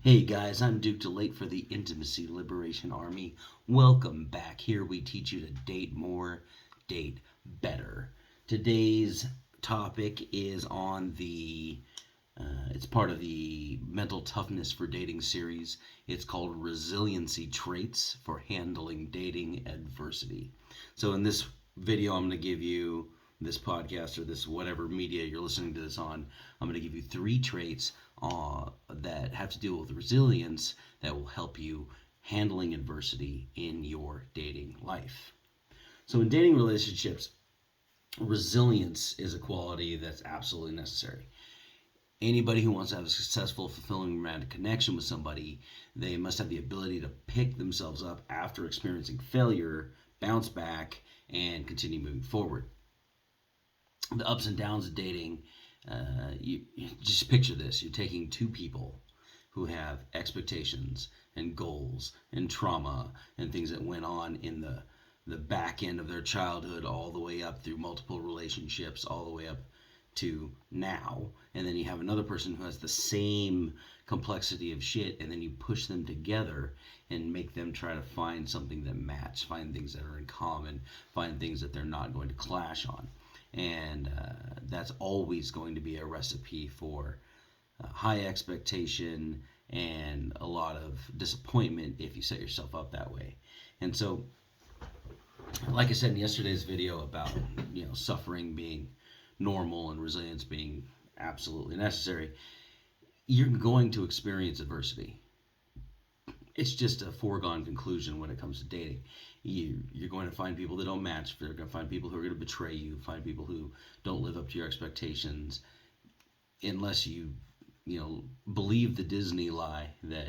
Hey guys, I'm Duke Delaet for the Intimacy Liberation Army. Welcome back. Here we teach you to date more, date better. Today's topic is on it's part of the Mental Toughness for Dating series. It's called Resiliency Traits for Handling Dating Adversity. So in this video, I'm going to give you this podcast or this whatever media you're listening to this on. I'm going to give you 3 traits that have to do with resilience that will help you handling adversity in your dating life. So in dating relationships, resilience is a quality that's absolutely necessary. Anybody who wants to have a successful, fulfilling romantic connection with somebody, they must have the ability to pick themselves up after experiencing failure, bounce back, and continue moving forward. The ups and downs of dating, you just picture this. You're taking 2 people who have expectations and goals and trauma and things that went on in the back end of their childhood all the way up through multiple relationships all the way up to now, and then you have another person who has the same complexity of shit, and then you push them together and make them try to find something that match, find things that are in common, find things that they're not going to clash on. And that's always going to be a recipe for high expectation and a lot of disappointment if you set yourself up that way. And so, like I said in yesterday's video about suffering being normal and resilience being absolutely necessary, you're going to experience adversity. It's just a foregone conclusion when it comes to dating. You're going to find people that don't match. You're going to find people who are going to betray you. Find people who don't live up to your expectations, unless you believe the Disney lie that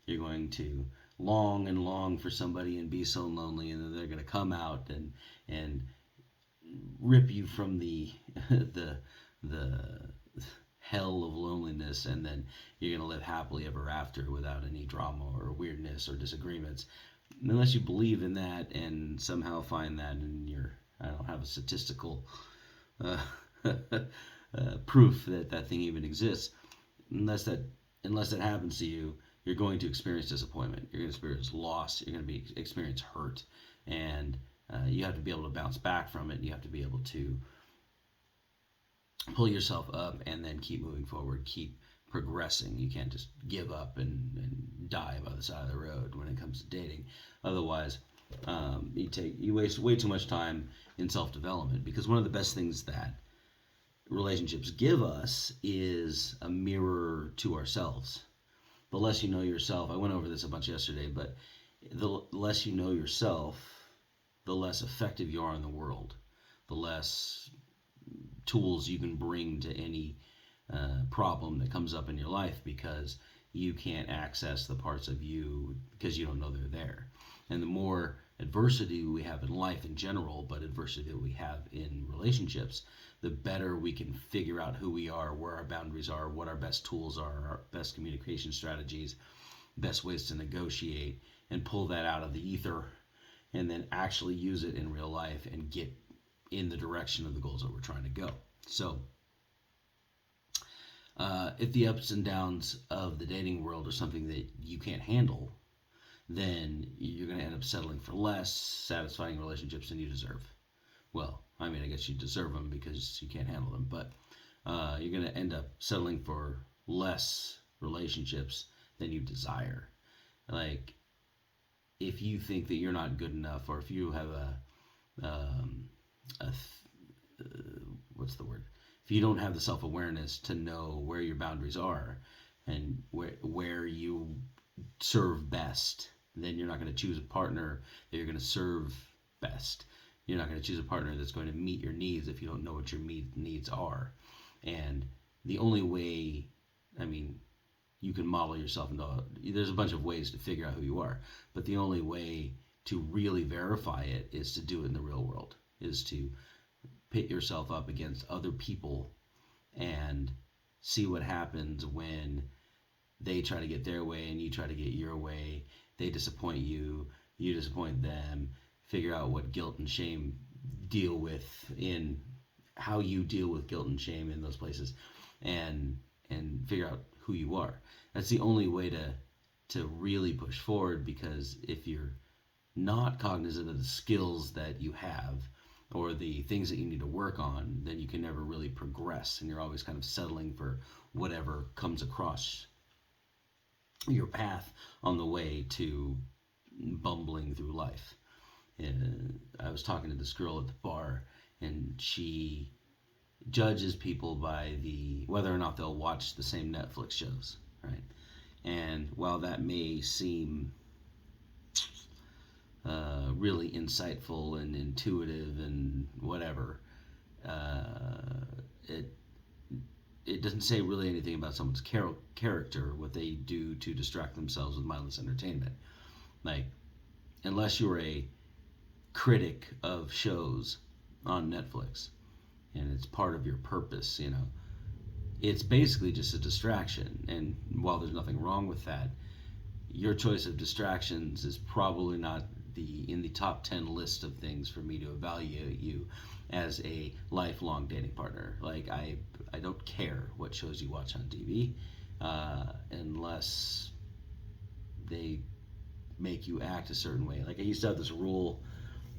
you're going to long and long for somebody and be so lonely, and then they're going to come out and rip you from the hell of loneliness, and then you're going to live happily ever after without any drama or weirdness or disagreements. Unless you believe in that and somehow find that in I don't have a statistical proof that thing even exists. Unless that happens to you, you're going to experience disappointment. You're going to experience loss. You're going to experience hurt, and you have to be able to bounce back from it. You have to be able to pull yourself up and then keep moving forward, keep progressing. You can't just give up and die by the side of the road when it comes to dating. Otherwise, you waste way too much time in self-development, because one of the best things that relationships give us is a mirror to ourselves. The less you know yourself, I went over this a bunch yesterday, but the less you know yourself, the less effective you are in the world, the less tools you can bring to any problem that comes up in your life, because you can't access the parts of you because you don't know they're there. And the more adversity we have in life in general, but adversity that we have in relationships, the better we can figure out who we are, where our boundaries are, what our best tools are, our best communication strategies, best ways to negotiate, and pull that out of the ether and then actually use it in real life and get in the direction of the goals that we're trying to go. So if the ups and downs of the dating world are something that you can't handle, then you're going to end up settling for less satisfying relationships than you deserve. Well, I mean, I guess you deserve them because you can't handle them, but you're going to end up settling for less relationships than you desire. Like, if you think that you're not good enough, or if you have if you don't have the self-awareness to know where your boundaries are and where you serve best, then you're not going to choose a partner that you're going to serve best. You're not going to choose a partner that's going to meet your needs if you don't know what your needs are. And the only way, you can model yourself there's a bunch of ways to figure out who you are, but the only way to really verify it is to do it in the real world, is to pit yourself up against other people and see what happens when they try to get their way and you try to get your way. They disappoint you, you disappoint them. Figure out what guilt and shame how you deal with guilt and shame in those places, and figure out who you are. That's the only way to really push forward, because if you're not cognizant of the skills that you have or the things that you need to work on, then you can never really progress, and you're always kind of settling for whatever comes across your path on the way to bumbling through life. And I was talking to this girl at the bar, and she judges people by whether or not they'll watch the same Netflix shows, right? And while that may seem really insightful and intuitive and whatever, it doesn't say really anything about someone's character, what they do to distract themselves with mindless entertainment. Like, unless you're a critic of shows on Netflix and it's part of your purpose, it's basically just a distraction. And while there's nothing wrong with that, your choice of distractions is probably not in the top 10 list of things for me to evaluate you as a lifelong dating partner. Like, I don't care what shows you watch on TV, unless they make you act a certain way. Like, I used to have this rule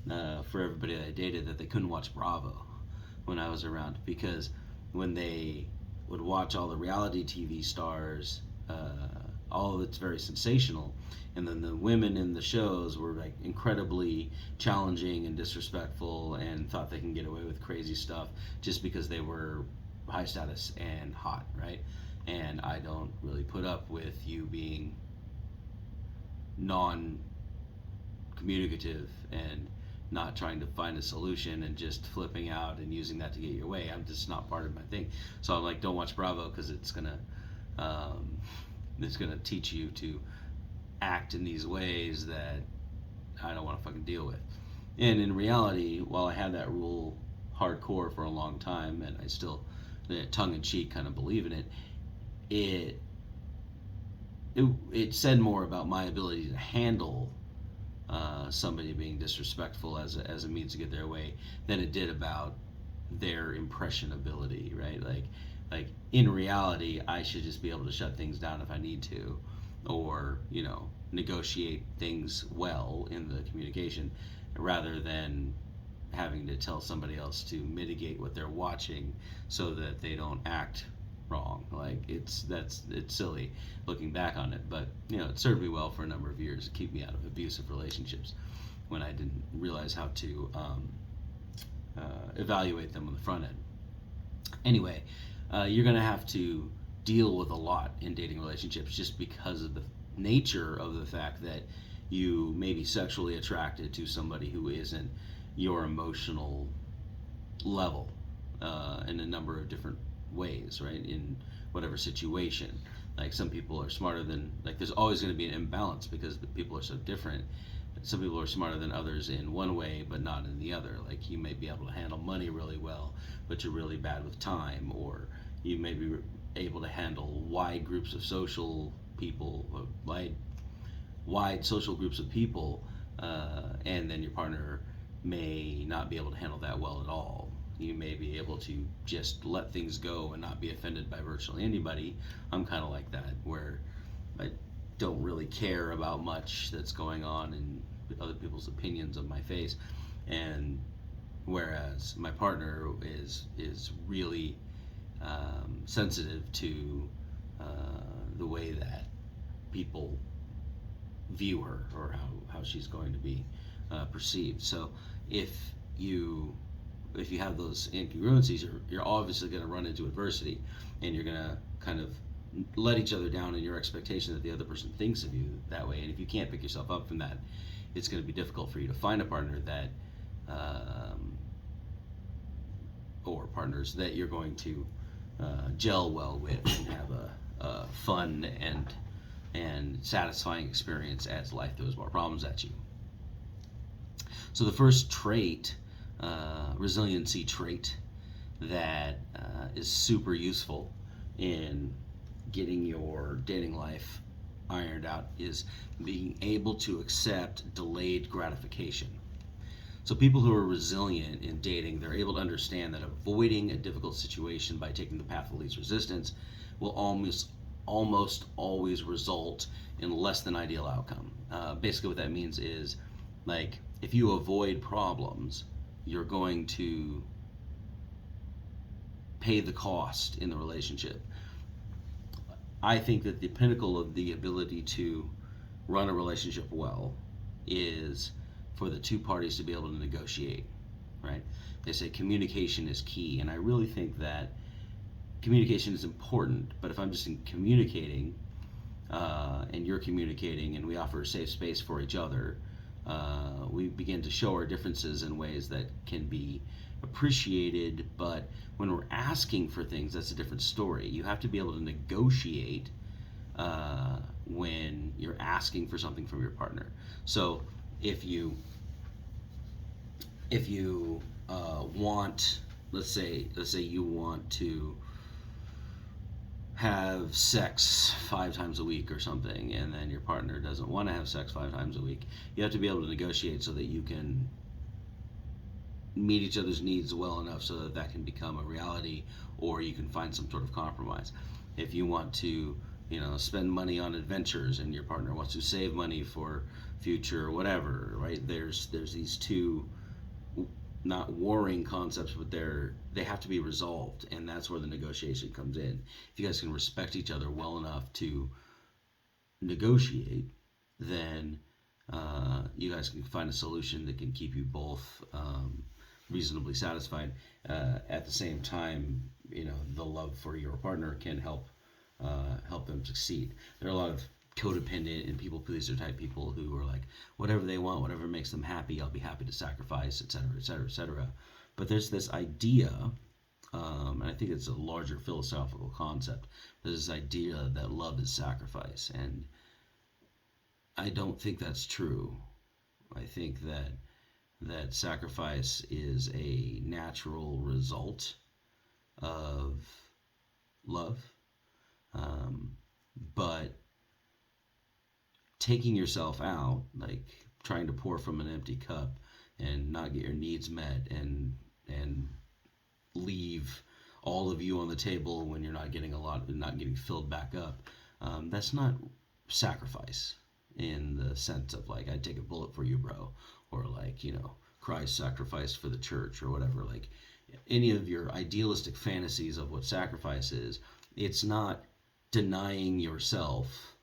for everybody that I dated, that they couldn't watch Bravo when I was around, because when they would watch all the reality TV stars, all of it's very sensational, and then the women in the shows were like incredibly challenging and disrespectful and thought they can get away with crazy stuff just because they were high status and hot, right? And I don't really put up with you being non-communicative and not trying to find a solution and just flipping out and using that to get your way. I'm just not part of my thing. So I'm like, don't watch Bravo, because it's gonna teach you to act in these ways that I don't want to fucking deal with. And in reality, while I had that rule hardcore for a long time, and I still, tongue-in-cheek, kind of believe in it, it said more about my ability to handle somebody being disrespectful as a means to get their way than it did about their impressionability, right? Like in reality, I should just be able to shut things down if I need to, or negotiate things well in the communication, rather than having to tell somebody else to mitigate what they're watching so that they don't act wrong. Like, it's silly looking back on it, but it served me well for a number of years to keep me out of abusive relationships when I didn't realize how to evaluate them on the front end. Anyway, you're gonna have to deal with a lot in dating relationships, just because of the nature of the fact that you may be sexually attracted to somebody who isn't your emotional level, in a number of different ways, right? In whatever situation. Like, some people are smarter than, like, there's always going to be an imbalance because people are so different. Some people are smarter than others in one way but not in the other. Like, you may be able to handle money really well, but you're really bad with time. Or you may be able to handle wide groups of social people, wide social groups of people, and then your partner may not be able to handle that well at all. You may be able to just let things go and not be offended by virtually anybody. I'm kind of like that, where I don't really care about much that's going on in other people's opinions of my face. And whereas my partner is really sensitive to the way that people view her, or how she's going to be perceived. So if you have those incongruencies, you're obviously going to run into adversity, and you're going to kind of let each other down in your expectation that the other person thinks of you that way. And if you can't pick yourself up from that, it's going to be difficult for you to find a partner that or partners that you're going to gel well with and have a fun and satisfying experience as life throws more problems at you. So the first trait, resiliency trait, that is super useful in getting your dating life ironed out, is being able to accept delayed gratification. So people who are resilient in dating, they're able to understand that avoiding a difficult situation by taking the path of least resistance will almost almost always result in less than ideal outcome. Basically, what that means is, like, if you avoid problems, you're going to pay the cost in the relationship. I think that the pinnacle of the ability to run a relationship well is for the two parties to be able to negotiate, right? They say communication is key, and I really think that communication is important, but if I'm just communicating, and you're communicating, and we offer a safe space for each other, we begin to show our differences in ways that can be appreciated. But when we're asking for things, that's a different story. You have to be able to negotiate when you're asking for something from your partner. So if you want, let's say you want to have sex 5 times a week or something, and then your partner doesn't want to have sex 5 times a week, you have to be able to negotiate so that you can meet each other's needs well enough so that that can become a reality, or you can find some sort of compromise. If you want to, spend money on adventures, and your partner wants to save money for future or whatever, right? There's these two not warring concepts, but they have to be resolved, and that's where the negotiation comes in. If you guys can respect each other well enough to negotiate, then you guys can find a solution that can keep you both reasonably satisfied. At the same time, the love for your partner can help them succeed. There are a lot of codependent and people pleaser type people who are like, whatever they want, whatever makes them happy, I'll be happy to sacrifice, etc., etc., etc. But there's this idea, and I think it's a larger philosophical concept. There's this idea that love is sacrifice, and I don't think that's true. I think that sacrifice is a natural result of love, but taking yourself out, like trying to pour from an empty cup and not get your needs met, and leave all of you on the table when you're not getting filled back up, that's not sacrifice in the sense of like, I'd take a bullet for you, bro, or like, Christ sacrificed for the church or whatever. Like, any of your idealistic fantasies of what sacrifice is, it's not denying yourself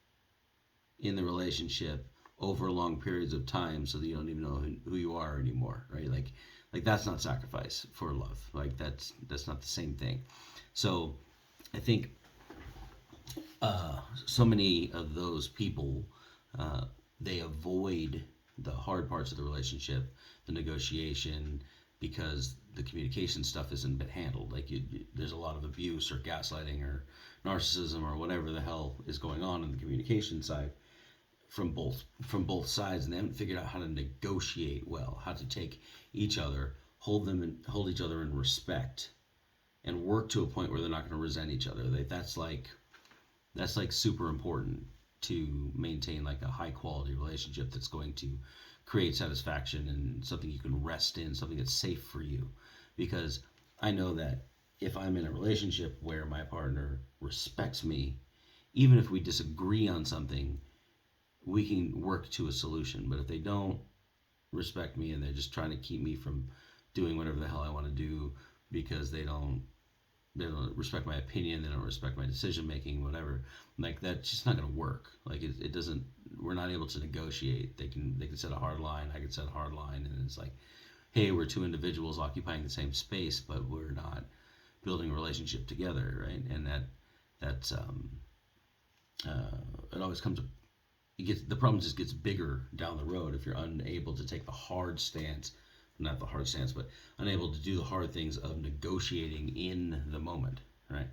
in the relationship over long periods of time so that you don't even know who you are anymore, right? Like that's not sacrifice for love. Like that's not the same thing. So I think so many of those people, they avoid the hard parts of the relationship, the negotiation, because the communication stuff isn't been handled. Like there's a lot of abuse or gaslighting or narcissism or whatever the hell is going on the communication side from both sides, and they haven't figured out how to negotiate well, how to take each other, hold each other in respect, and work to a point where they're not going to resent each other. That's like super important to maintain like a high quality relationship that's going to create satisfaction and something you can rest in, something that's safe for you. Because I know that if I'm in a relationship where my partner respects me, even if we disagree on something, we can work to a solution. But if they don't respect me and they're just trying to keep me from doing whatever the hell I want to do because they don't respect my opinion, they don't respect my decision making, whatever, like that's just not going to work. Like it doesn't, we're not able to negotiate. They can set a hard line, I can set a hard line, and it's like, hey, we're two individuals occupying the same space, but we're not building a relationship together, right? And that's it always comes up. The problem just gets bigger down the road if you're unable to take the hard stance, not the hard stance, but unable to do the hard things of negotiating in the moment, right?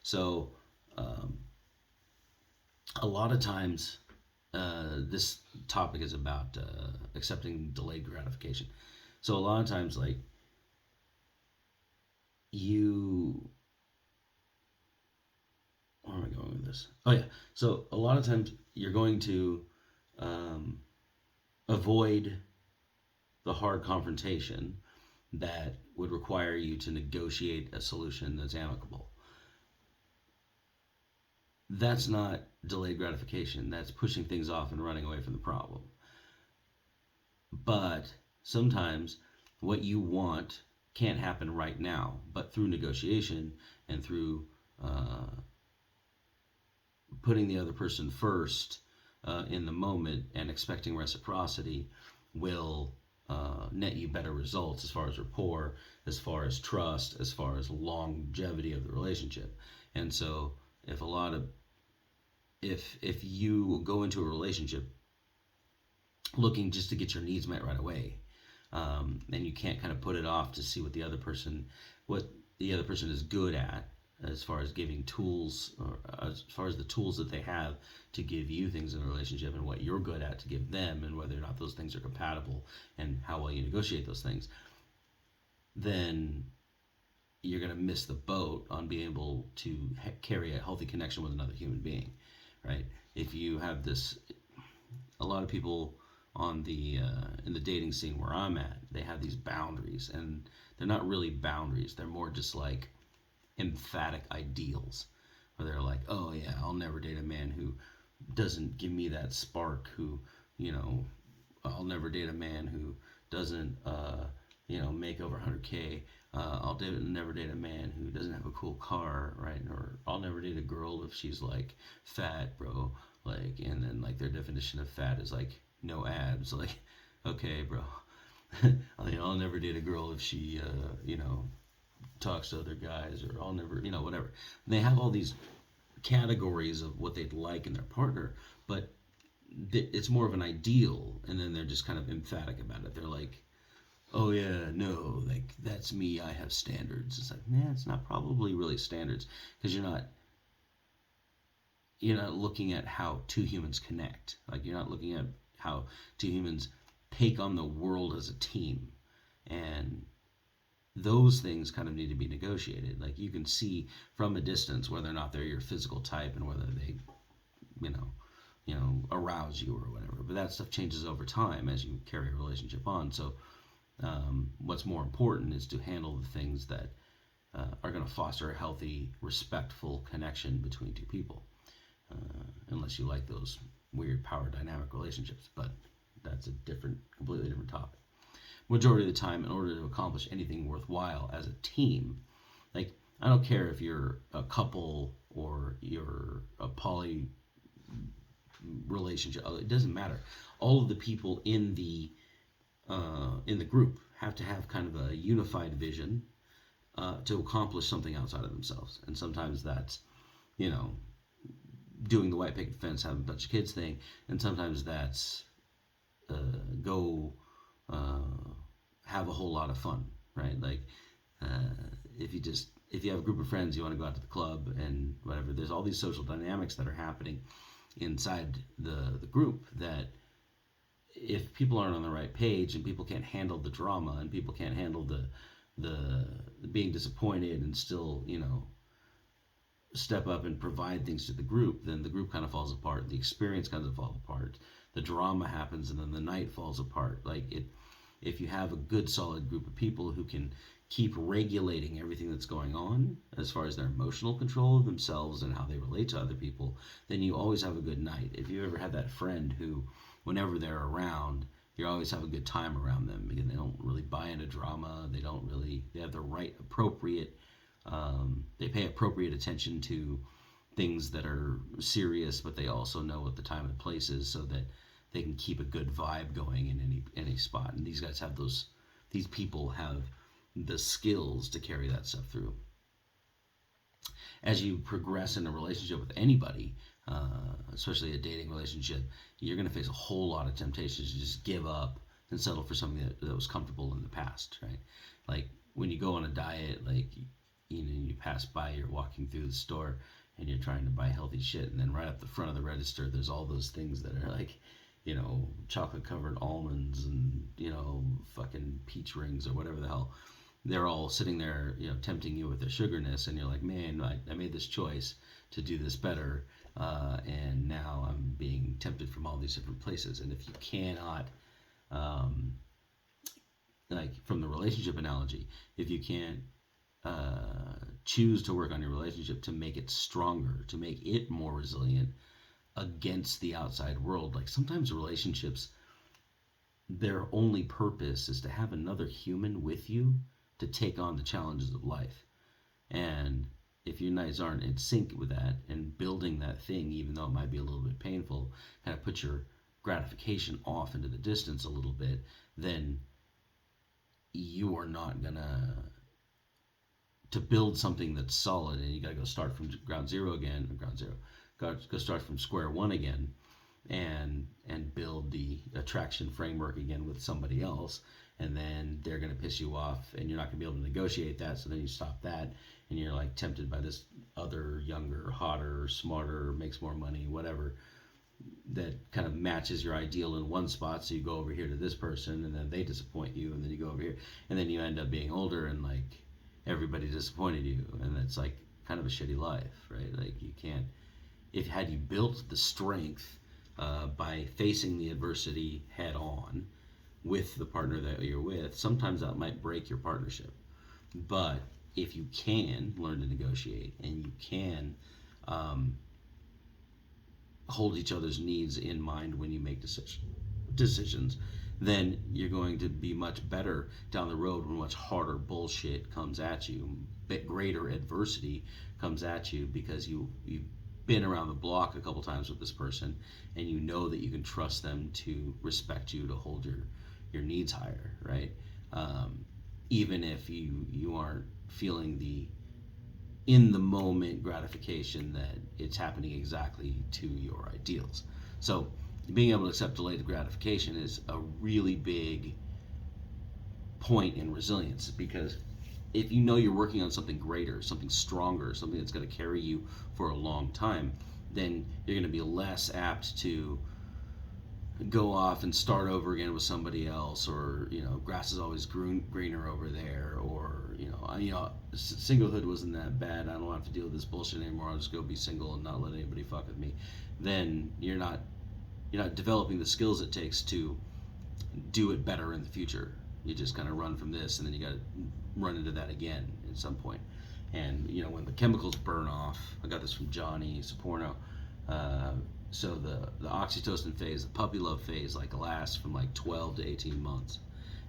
So a lot of times this topic is about accepting delayed gratification. So a lot of times, like, where am I going with this? Oh yeah. So a lot of times you're going to avoid the hard confrontation that would require you to negotiate a solution that's amicable. that's not delayed gratification. That's pushing things off and running away from the problem. But sometimes what you want can't happen right now, but through negotiation and through uh, putting the other person first in the moment and expecting reciprocity will net you better results as far as rapport, as far as trust, as far as longevity of the relationship. And so, if a lot of if you go into a relationship looking just to get your needs met right away, and you can't kind of put it off to see what the other person is good at, as far as giving tools, or as far as the tools that they have to give you things in a relationship, and what you're good at to give them, and whether or not those things are compatible, and how well you negotiate those things, then you're going to miss the boat on being able to carry a healthy connection with another human being, right? If you have this, a lot of people on the in the dating scene where I'm at, they have these boundaries, and they're not really boundaries. They're more just like emphatic ideals, where they're like, oh yeah, I'll never date a man who doesn't give me that spark, who, you know, I'll never date a man who doesn't make over 100K. Never date a man who doesn't have a cool car, right? Or I'll never date a girl if she's like fat, bro. Like, and then like their definition of fat is like no abs. Like, okay, bro. I'll never date a girl if she, talks to other guys, or I'll never, whatever. And they have all these categories of what they'd like in their partner, but it's more of an ideal, and then they're just kind of emphatic about it. They're like, oh yeah, no, like that's me. I have standards. It's like, man, it's not probably really standards, because you're not looking at how two humans connect. Like, you're not looking at how two humans take on the world as a team, and those things kind of need to be negotiated. Like, you can see from a distance whether or not they're your physical type, and whether they, you know, arouse you or whatever. But that stuff changes over time as you carry a relationship on. So, what's more important is to handle the things that are going to foster a healthy, respectful connection between two people. Unless you like those weird power dynamic relationships, but that's a completely different topic. Majority of the time, in order to accomplish anything worthwhile as a team, like, I don't care if you're a couple or you're a poly relationship, it doesn't matter. All of the people in the group have to have kind of a unified vision to accomplish something outside of themselves. And sometimes that's, doing the white picket fence, having a bunch of kids thing, and sometimes that's go have a whole lot of fun, right? Like, if you have a group of friends, you want to go out to the club and whatever. There's all these social dynamics that are happening inside the group, that if people aren't on the right page, and people can't handle the drama, and people can't handle the being disappointed and still, step up and provide things to the group, then the group kind of falls apart. The experience kind of falls apart. The drama happens, and then the night falls apart. Like, if you have a good, solid group of people who can keep regulating everything that's going on as far as their emotional control of themselves and how they relate to other people, then you always have a good night. If you ever had that friend who, whenever they're around, you always have a good time around them, because they don't really buy into drama. They have the right, appropriate, they pay appropriate attention to things that are serious, but they also know what the time and place is, so that they can keep a good vibe going in any spot. And these people have the skills to carry that stuff through. As you progress in a relationship with anybody, especially a dating relationship, you're going to face a whole lot of temptations to just give up and settle for something that was comfortable in the past, right? Like, when you go on a diet, like, you pass by, you're walking through the store, and you're trying to buy healthy shit, and then right up the front of the register, there's all those things that are like, chocolate covered almonds, and, fucking peach rings, or whatever the hell. They're all sitting there, tempting you with their sugarness, and you're like, man, I made this choice to do this better, and now I'm being tempted from all these different places. And if you cannot, like, from the relationship analogy, if you can't choose to work on your relationship to make it stronger, to make it more resilient against the outside world. Like sometimes relationships, their only purpose is to have another human with you to take on the challenges of life. And if you guys aren't in sync with that and building that thing, even though it might be a little bit painful, kind of put your gratification off into the distance a little bit, then you are not gonna to build something that's solid, and you got to go start from ground zero again, go start from square one again, and build the attraction framework again with somebody else, and then they're going to piss you off, and you're not going to be able to negotiate that, so then you stop that, and you're like tempted by this other, younger, hotter, smarter, makes more money, whatever, that kind of matches your ideal in one spot, so you go over here to this person, and then they disappoint you, and then you go over here, and then you end up being older, and like everybody disappointed you, and that's like kind of a shitty life, right? Like you can't, if had you built the strength by facing the adversity head on with the partner that you're with, sometimes that might break your partnership. But if you can learn to negotiate, and you can hold each other's needs in mind when you make decisions, then you're going to be much better down the road when much harder bullshit comes at you, greater adversity comes at you, because you've been around the block a couple times with this person, and you know that you can trust them to respect you, to hold your needs higher, right? Even if you aren't feeling the in the moment gratification that it's happening exactly to your ideals. So being able to accept delayed gratification is a really big point in resilience, because if you know you're working on something greater, something stronger, something that's going to carry you for a long time, then you're going to be less apt to go off and start over again with somebody else, or grass is always greener over there, or singlehood wasn't that bad, I don't have to deal with this bullshit anymore, I'll just go be single and not let anybody fuck with me. Then you're not developing the skills it takes to do it better in the future. You just kind of run from this, and then you got to run into that again at some point. And when the chemicals burn off, I got this from Johnny Saporno. So the oxytocin phase, the puppy love phase, like lasts from like 12 to 18 months.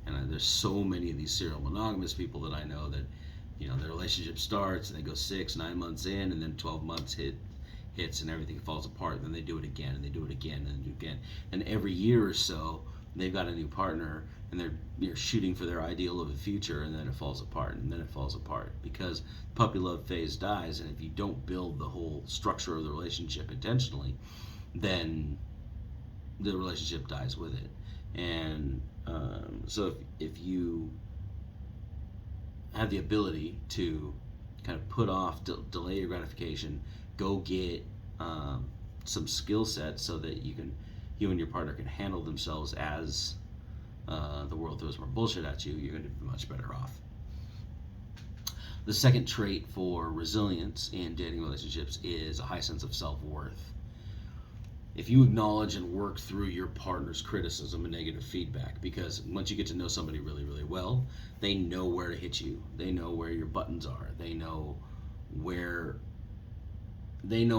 And there's so many of these serial monogamous people that I know that their relationship starts and they go 6-9 months in, and then 12 months hits and everything falls apart. And then they do it again, and they do it again, and they do it again. And every year or so, they've got a new partner, and they're shooting for their ideal of a future, and then it falls apart, and then it falls apart, because puppy love phase dies. And if you don't build the whole structure of the relationship intentionally, then the relationship dies with it. And so if you have the ability to kind of put off, delay your gratification, go get some skill sets so that you and your partner can handle themselves as the world throws more bullshit at you, you're going to be much better off. The second trait for resilience in dating relationships is a high sense of self-worth. If you acknowledge and work through your partner's criticism and negative feedback, because once you get to know somebody really, really well, they know where to hit you. They know where your buttons are. They know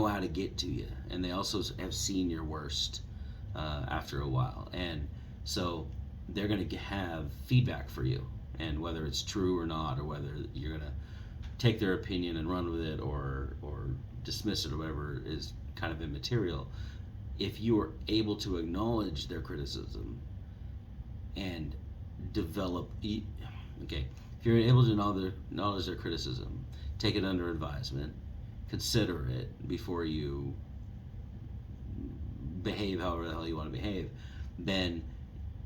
how to get to you. And they also have seen your worst after a while. And so they're going to have feedback for you. And whether it's true or not, or whether you're going to take their opinion and run with it, or dismiss it, or whatever, is kind of immaterial. If you are able to acknowledge their criticism and develop, if you're able to acknowledge their criticism, take it under advisement, consider it before you behave however the hell you want to behave, then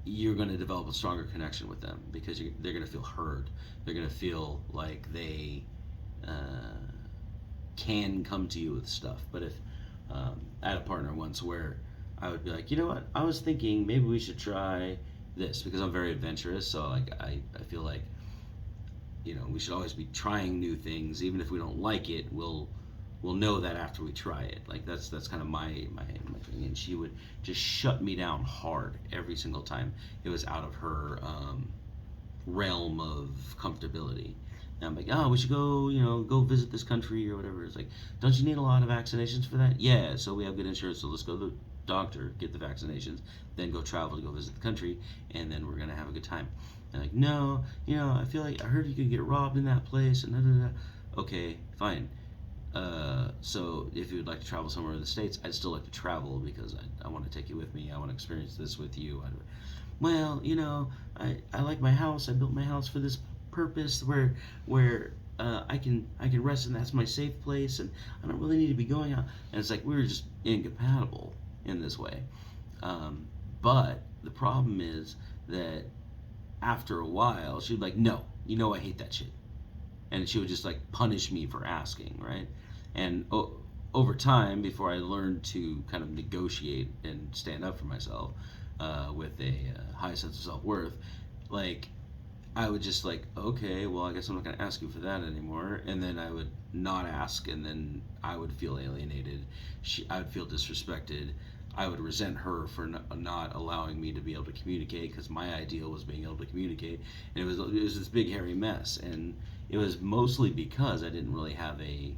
you're going to develop a stronger connection with them, because they're going to feel heard. They're going to feel like they can come to you with stuff. But if I had a partner once where I would be like, you know what, I was thinking maybe we should try this, because I'm very adventurous. So like I feel like we should always be trying new things, even if we don't like it. We'll know that after we try it. Like that's kind of my thing. And she would just shut me down hard every single time it was out of her realm of comfortability. And I'm like, oh, we should go, go visit this country or whatever. It's like, don't you need a lot of vaccinations for that? Yeah, so we have good insurance, so let's go to the doctor, get the vaccinations, then go travel to go visit the country, and then we're gonna have a good time. And like, no, I feel like I heard you could get robbed in that place, and da da da. Okay, fine. So if you would like to travel somewhere in the States, I'd still like to travel because I want to take you with me. I want to experience this with you. Well, I like my house. I built my house for this purpose where I can rest and that's my safe place and I don't really need to be going out. And it's like we were just incompatible in this way. But the problem is that after a while, she'd be like, no, I hate that shit. And she would just like punish me for asking, right? And over time, before I learned to kind of negotiate and stand up for myself with a high sense of self-worth, like I would just like, okay, well, I guess I'm not going to ask you for that anymore. And then I would not ask, and then I would feel alienated. I would feel disrespected. I would resent her for not allowing me to be able to communicate because my ideal was being able to communicate. And it was this big, hairy mess. And it was mostly because I didn't really have a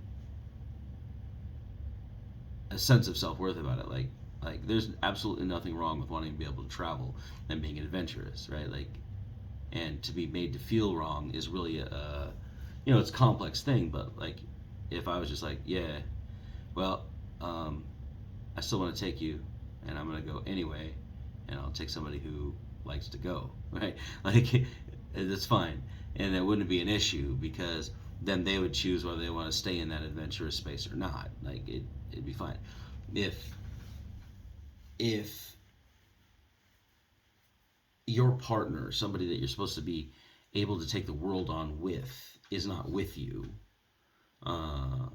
sense of self-worth about it. Like there's absolutely nothing wrong with wanting to be able to travel and being adventurous, right? Like, and to be made to feel wrong is really it's a complex thing. But like, if I was just like, yeah, well, I still want to take you, and I'm gonna go anyway, and I'll take somebody who likes to go, right? Like, that's fine, and it wouldn't be an issue because then they would choose whether they want to stay in that adventurous space or not. Like, it'd be fine. If your partner, somebody that you're supposed to be able to take the world on with, is not with you, and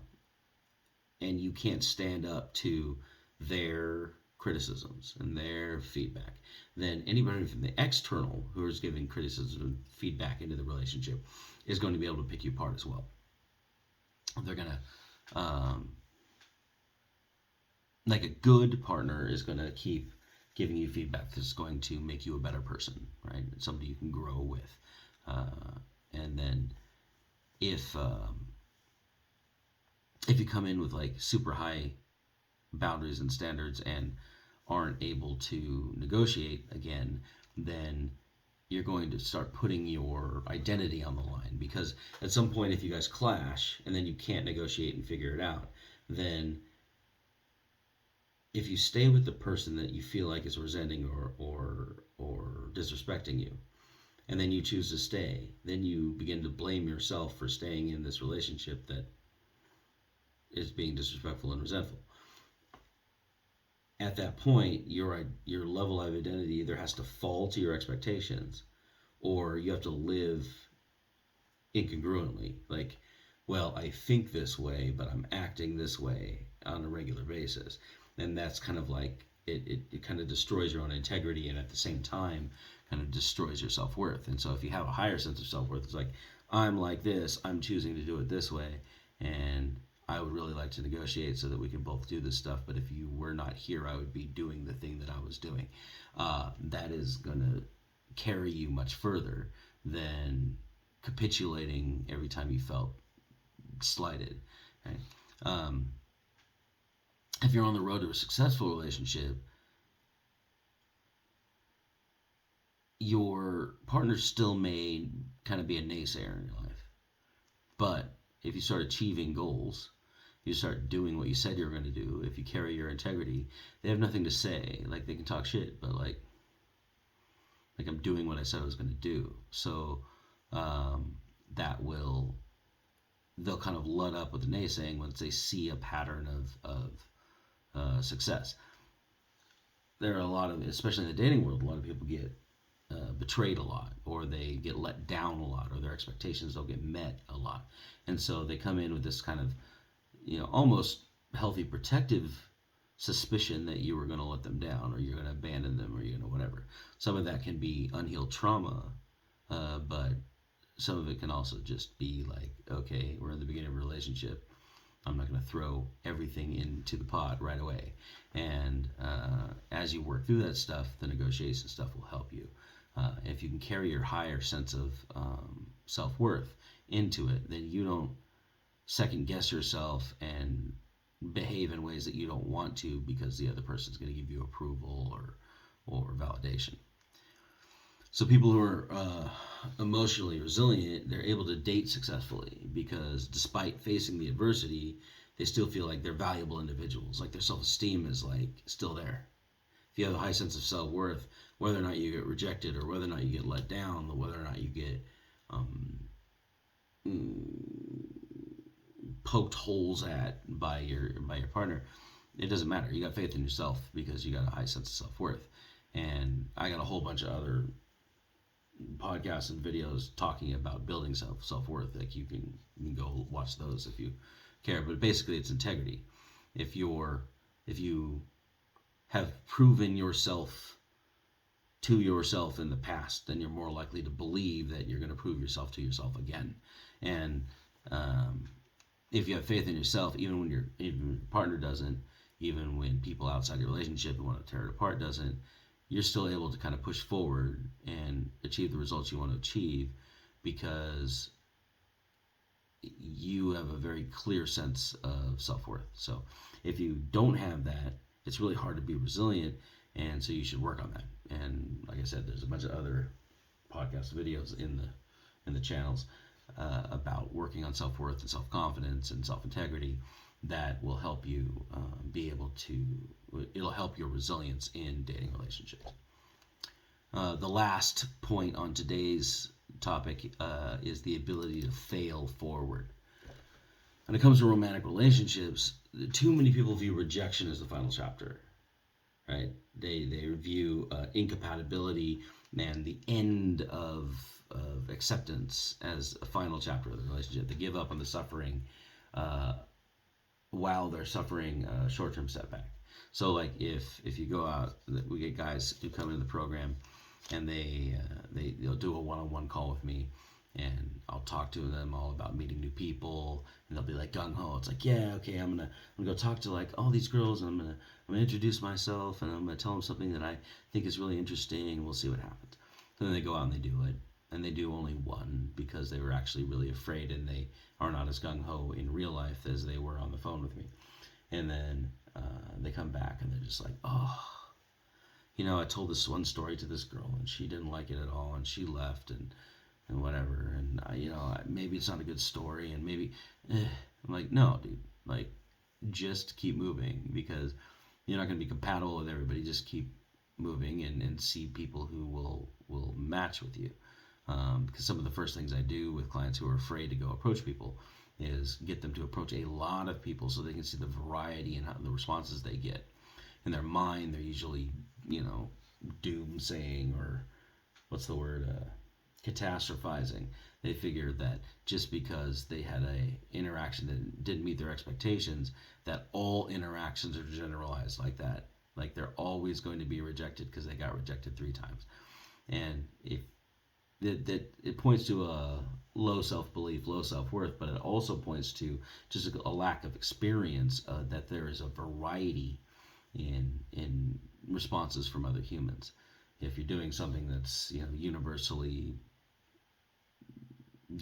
you can't stand up to their criticisms and their feedback, then anybody from the external who is giving criticism and feedback into the relationship is going to be able to pick you apart as well. They're going to, like a good partner is going to keep giving you feedback that's going to make you a better person, right? Somebody you can grow with. And then if you come in with like super high boundaries and standards and aren't able to negotiate again, then you're going to start putting your identity on the line, because at some point if you guys clash and then you can't negotiate and figure it out, then if you stay with the person that you feel like is resenting or disrespecting you, and then you choose to stay, then you begin to blame yourself for staying in this relationship that is being disrespectful and resentful. At that point, your level of identity either has to fall to your expectations, or you have to live incongruently. Like, well, I think this way, but I'm acting this way on a regular basis. And that's kind of like, it kind of destroys your own integrity, and at the same time kind of destroys your self-worth. And so if you have a higher sense of self-worth, it's like, I'm like this, I'm choosing to do it this way, and I would really like to negotiate so that we can both do this stuff, but if you were not here, I would be doing the thing that I was doing. That is going to carry you much further than capitulating every time you felt slighted. Right? If you're on the road to a successful relationship, your partner still may kind of be a naysayer in your life. But if you start achieving goals, you start doing what you said you were going to do, if you carry your integrity, they have nothing to say. Like, they can talk shit, but like I'm doing what I said I was going to do. So they'll kind of let up with the naysaying once they see a pattern of success. There are a lot of, especially in the dating world, a lot of people get betrayed a lot, or they get let down a lot, or their expectations don't get met a lot. And so they come in with this kind of, almost healthy protective suspicion that you were going to let them down, or you're going to abandon them, or whatever. Some of that can be unhealed trauma, but some of it can also just be like, okay, we're in the beginning of a relationship. I'm not going to throw everything into the pot right away. And as you work through that stuff, the negotiation stuff will help you. If you can carry your higher sense of self-worth into it, then you don't second guess yourself and behave in ways that you don't want to because the other person's going to give you approval or validation. So people who are emotionally resilient, they're able to date successfully because despite facing the adversity, they still feel like they're valuable individuals. Like their self-esteem is like still there. If you have a high sense of self-worth, whether or not you get rejected or whether or not you get let down, or whether or not you get poked holes at by your partner, it doesn't matter. You got faith in yourself because you got a high sense of self-worth. And I got a whole bunch of other podcasts and videos talking about building self-worth. Like you can go watch those if you care. But basically it's integrity. If you have proven yourself to yourself in the past, then you're more likely to believe that you're going to prove yourself to yourself again. And if you have faith in yourself, even when your partner doesn't, even when people outside your relationship who want to tear it apart doesn't, you're still able to kind of push forward and achieve the results you want to achieve because you have a very clear sense of self-worth. So if you don't have that, it's really hard to be resilient, and so you should work on that. And like I said, there's a bunch of other podcast videos in the channels about working on self-worth and self-confidence and self-integrity that will help you it'll help your resilience in dating relationships. The last point on today's topic is the ability to fail forward. When it comes to romantic relationships, too many people view rejection as the final chapter, right? They view incompatibility and the end of acceptance as a final chapter of the relationship. They give up on the suffering while they're suffering a short-term setback. So like if you go out, we get guys who come into the program and they'll do a one-on-one call with me, and I'll talk to them all about meeting new people, and they'll be like gung-ho. It's like, yeah, okay, I'm gonna go talk to like all these girls, and I'm gonna introduce myself, and I'm gonna tell them something that I think is really interesting, and we'll see what happens. And then they go out and they do it, and they do only one because they were actually really afraid, and they are not as gung-ho in real life as they were on the phone with me. And then they come back and they're just like, oh, I told this one story to this girl and she didn't like it at all, and she left and whatever, and maybe it's not a good story, and maybe I'm like, no, dude, like just keep moving, because you're not going to be compatible with everybody. Just keep moving and see people who will match with you. Because some of the first things I do with clients who are afraid to go approach people is get them to approach a lot of people so they can see the variety and the responses they get. In their mind, they're usually, doomsaying, or what's the word, catastrophizing. They figure that just because they had a interaction that didn't meet their expectations, that all interactions are generalized like that. Like they're always going to be rejected because they got rejected 3 times. And if that it points to a low self-belief, low self-worth, but it also points to just a lack of experience, that there is a variety in responses from other humans. If you're doing something that's universally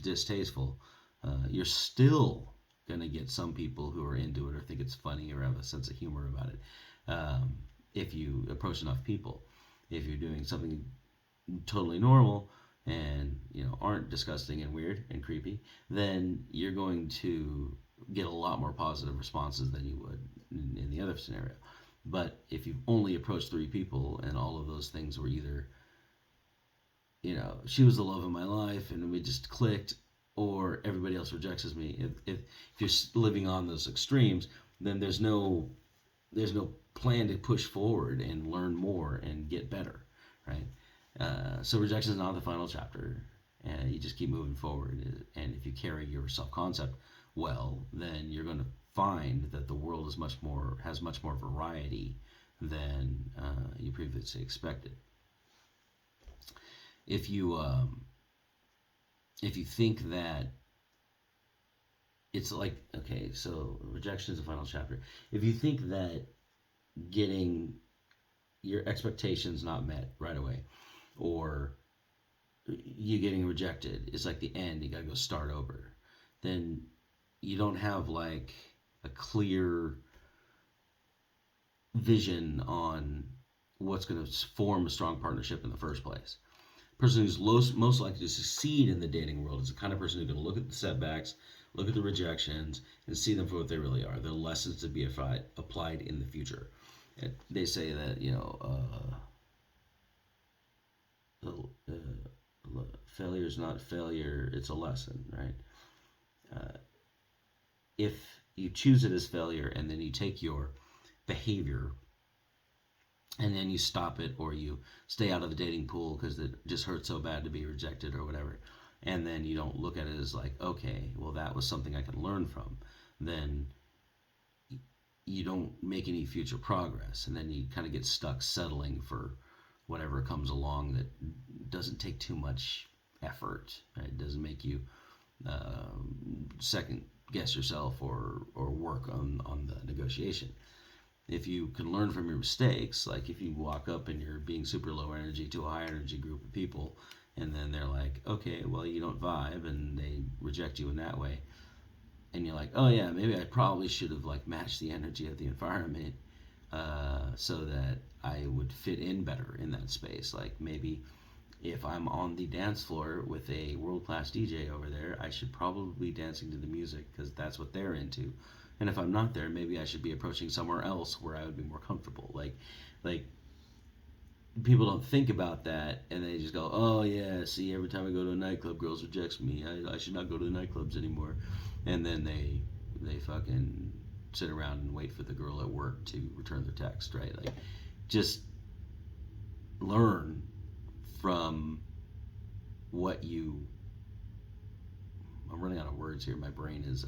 distasteful, you're still going to get some people who are into it or think it's funny or have a sense of humor about it, if you approach enough people. If you're doing something totally normal and aren't disgusting and weird and creepy, then you're going to get a lot more positive responses than you would in the other scenario. But if you've only approached 3 people and all of those things were either she was the love of my life and we just clicked, or everybody else rejects me, if you're living on those extremes, then there's no plan to push forward and learn more and get better, right? So rejection is not the final chapter, and you just keep moving forward. And if you carry your self-concept well, then you're going to find that the world has much more variety than you previously expected. If you think that it's like, okay, so rejection is the final chapter. If you think that getting your expectations not met right away, or you getting rejected is like the end. You gotta go start over. Then you don't have like a clear vision on what's going to form a strong partnership in the first place. Person who's most likely to succeed in the dating world is the kind of person who's going to look at the setbacks, look at the rejections, and see them for what they really are. They're lessons to be applied in the future. And they say that, failure is not failure, it's a lesson, right? If you choose it as failure and then you take your behavior and then you stop it, or you stay out of the dating pool because it just hurts so bad to be rejected or whatever, and then you don't look at it as like, okay, well, that was something I can learn from, then you don't make any future progress, and then you kind of get stuck settling for whatever comes along that doesn't take too much effort, right? It doesn't make you second guess yourself or work on the negotiation. If you can learn from your mistakes, like if you walk up and you're being super low energy to a high energy group of people, and then they're like, okay, well, you don't vibe, and they reject you in that way, and you're like, oh yeah, maybe I probably should have like matched the energy of the environment so that I would fit in better in that space. Like maybe if I'm on the dance floor with a world-class DJ over there, I should probably be dancing to the music because that's what they're into. And if I'm not there, maybe I should be approaching somewhere else where I would be more comfortable. Like people don't think about that, and they just go, "Oh yeah, see, every time I go to a nightclub, girls rejects me. I should not go to the nightclubs anymore." And then they fucking sit around and wait for the girl at work to return their text, right? Like, just learn from what you. I'm running out of words here. My brain is.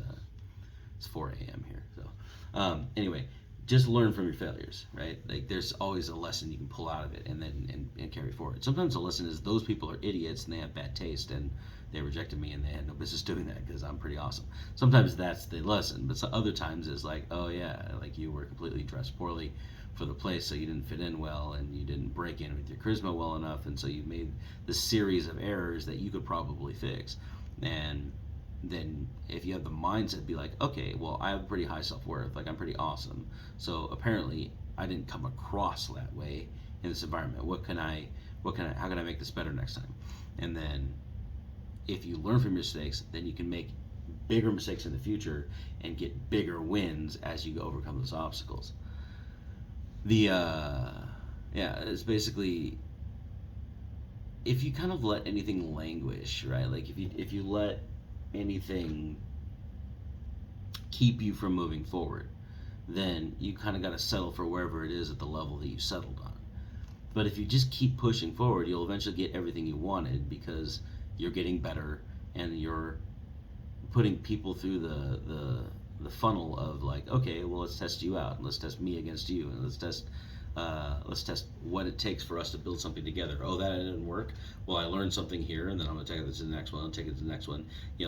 It's 4 a.m. here. So, anyway, just learn from your failures, right? Like, there's always a lesson you can pull out of it and then and carry forward. Sometimes the lesson is those people are idiots and they have bad taste and they rejected me and they had no business doing that because I'm pretty awesome. Sometimes that's the lesson, but other times it's like, oh yeah, like you were completely dressed poorly for the place, so you didn't fit in well and you didn't break in with your charisma well enough, and so you made this series of errors that you could probably fix. And then if you have the mindset, be like, okay, well, I have pretty high self-worth, like I'm pretty awesome, so apparently I didn't come across that way in this environment. How can I make this better next time? And then if you learn from your mistakes, then you can make bigger mistakes in the future and get bigger wins as you overcome those obstacles. It's basically, if you kind of let anything languish, right? Like if you let anything keep you from moving forward, then you kind of got to settle for wherever it is at the level that you settled on. But if you just keep pushing forward, you'll eventually get everything you wanted because you're getting better and you're putting people through the funnel of like, okay, well, let's test you out and let's test me against you and let's test what it takes for us to build something together. Oh, that didn't work. Well, I learned something here, and then I'm going to take it to the next one. I'll take it to the next one.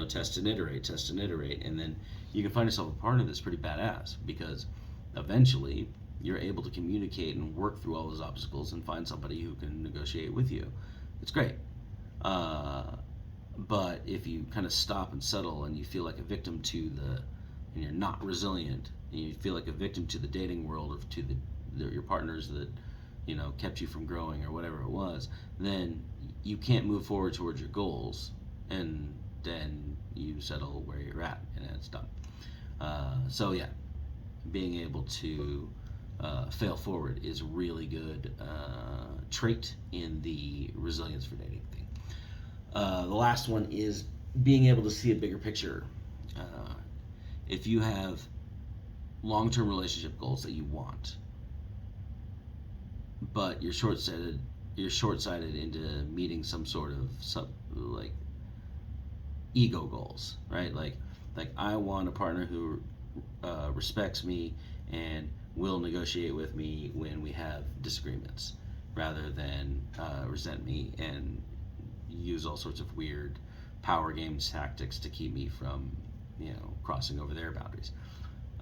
Test and iterate, and then you can find yourself a partner that's pretty badass because eventually you're able to communicate and work through all those obstacles and find somebody who can negotiate with you. It's great. But if you kind of stop and settle and you feel like a victim and you're not resilient, and you feel like a victim to the dating world or to your partners that kept you from growing or whatever it was, then you can't move forward towards your goals, and then you settle where you're at and it's done. So yeah, being able to fail forward is a really good trait in the resilience for dating thing. The last one is being able to see a bigger picture. If you have long-term relationship goals that you want, but you're short-sighted into meeting some sort of like ego goals, right? Like I want a partner who respects me and will negotiate with me when we have disagreements, rather than resent me and use all sorts of weird power games tactics to keep me from crossing over their boundaries.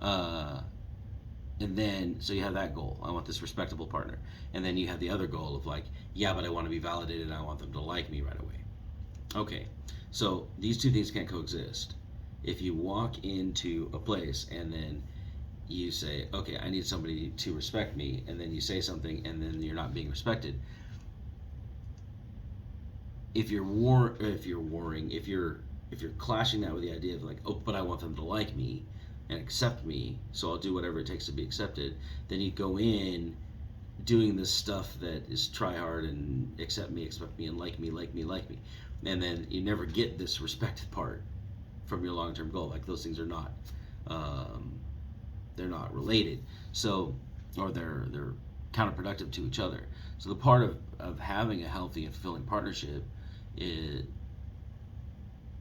And then, so you have that goal. I want this respectable partner. And then you have the other goal of like, yeah, but I want to be validated and I want them to like me right away. Okay, so these two things can't coexist. If you walk into a place and then you say, okay, I need somebody to respect me, and then you say something and then you're not being respected. If you're warring, if you're clashing that with the idea of like, oh, but I want them to like me and accept me, so I'll do whatever it takes to be accepted, then you go in doing this stuff that is try hard and accept me, expect me, and like me, like me, like me, and then you never get this respected part from your long-term goal. Like those things are not, um, they're not related. So, or they're counterproductive to each other. So the part of having a healthy and fulfilling partnership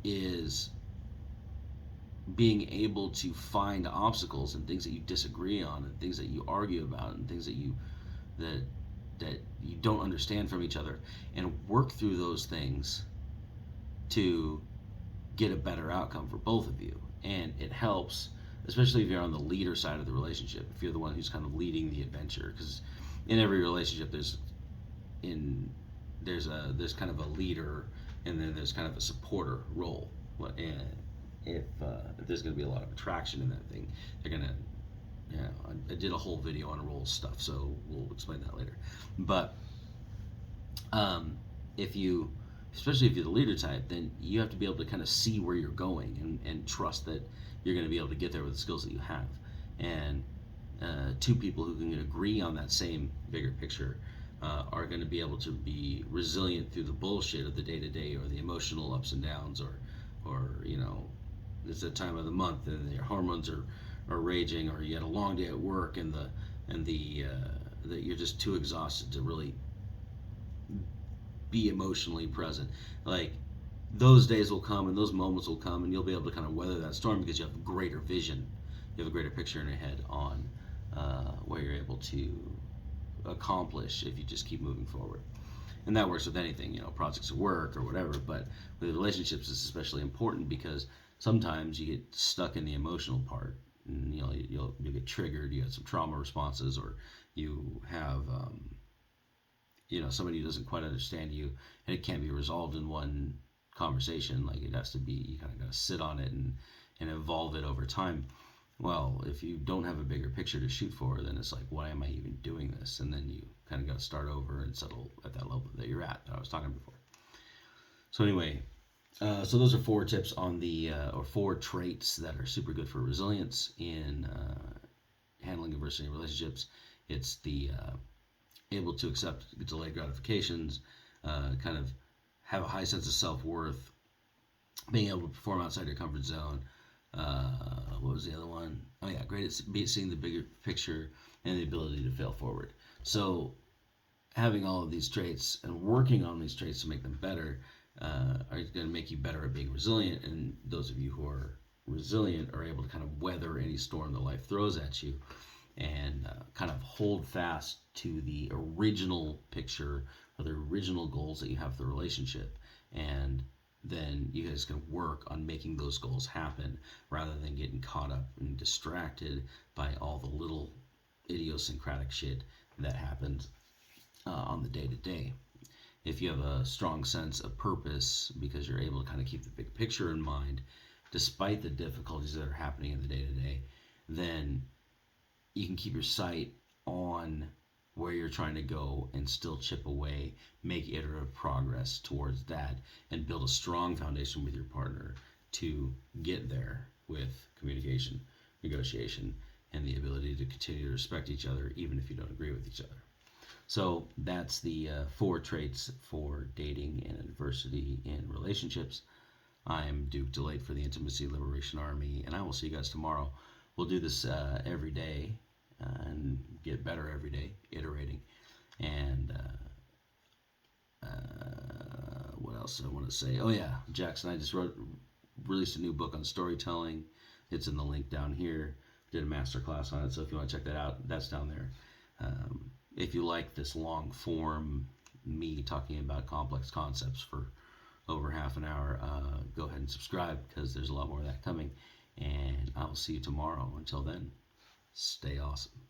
is being able to find obstacles and things that you disagree on and things that you argue about and things that that you don't understand from each other, and work through those things to get a better outcome for both of you. And it helps, especially if you're on the leader side of the relationship, if you're the one who's kind of leading the adventure, because in every relationship there's kind of a leader, and then there's kind of a supporter role. And if there's going to be a lot of attraction in that thing, they're going to, I did a whole video on role stuff, so we'll explain that later. But if you, especially if you're the leader type, then you have to be able to kind of see where you're going and trust that you're going to be able to get there with the skills that you have. And two people who can agree on that same bigger picture are going to be able to be resilient through the bullshit of the day to day, or the emotional ups and downs, or it's a time of the month and your hormones are raging, or you had a long day at work and the that you're just too exhausted to really be emotionally present. Like those days will come and those moments will come, and you'll be able to kind of weather that storm because you have a greater vision, you have a greater picture in your head on where you're able to accomplish if you just keep moving forward. And that works with anything, projects at work or whatever. But with relationships, it's especially important because sometimes you get stuck in the emotional part, and you'll get triggered. You have some trauma responses, or you have somebody who doesn't quite understand you, and it can't be resolved in one conversation. Like it has to be, you kind of got to sit on it and evolve it over time. Well, if you don't have a bigger picture to shoot for, then it's like, why am I even doing this? And then you kind of got to start over and settle at that level that you're at that I was talking before. So anyway, so those are 4 tips on or 4 traits that are super good for resilience in handling adversity in relationships. It's the able to accept delayed gratifications, kind of have a high sense of self-worth, being able to perform outside your comfort zone. What was the other one? Oh yeah, great at seeing the bigger picture, and the ability to fail forward. So having all of these traits and working on these traits to make them better are going to make you better at being resilient. And those of you who are resilient are able to kind of weather any storm that life throws at you, and kind of hold fast to the original picture or the original goals that you have for the relationship. And then you guys can work on making those goals happen rather than getting caught up and distracted by all the little idiosyncratic shit that happens on the day to day. If you have a strong sense of purpose because you're able to kind of keep the big picture in mind despite the difficulties that are happening in the day to day, then you can keep your sight on where you're trying to go and still chip away, make iterative progress towards that, and build a strong foundation with your partner to get there with communication, negotiation, and the ability to continue to respect each other even if you don't agree with each other. So that's the 4 traits for dating and adversity in relationships. I'm Duke Delaet for the Intimacy Liberation Army, and I will see you guys tomorrow. We'll do this every day and get better every day, iterating. And what else I want to say? Oh yeah, Jackson, I just released a new book on storytelling. It's in the link down here. Did a master class on it, so if you want to check that out, that's down there. If you like this long form, me talking about complex concepts for over half an hour, go ahead and subscribe, because there's a lot more of that coming. And I will see you tomorrow. Until then, stay awesome.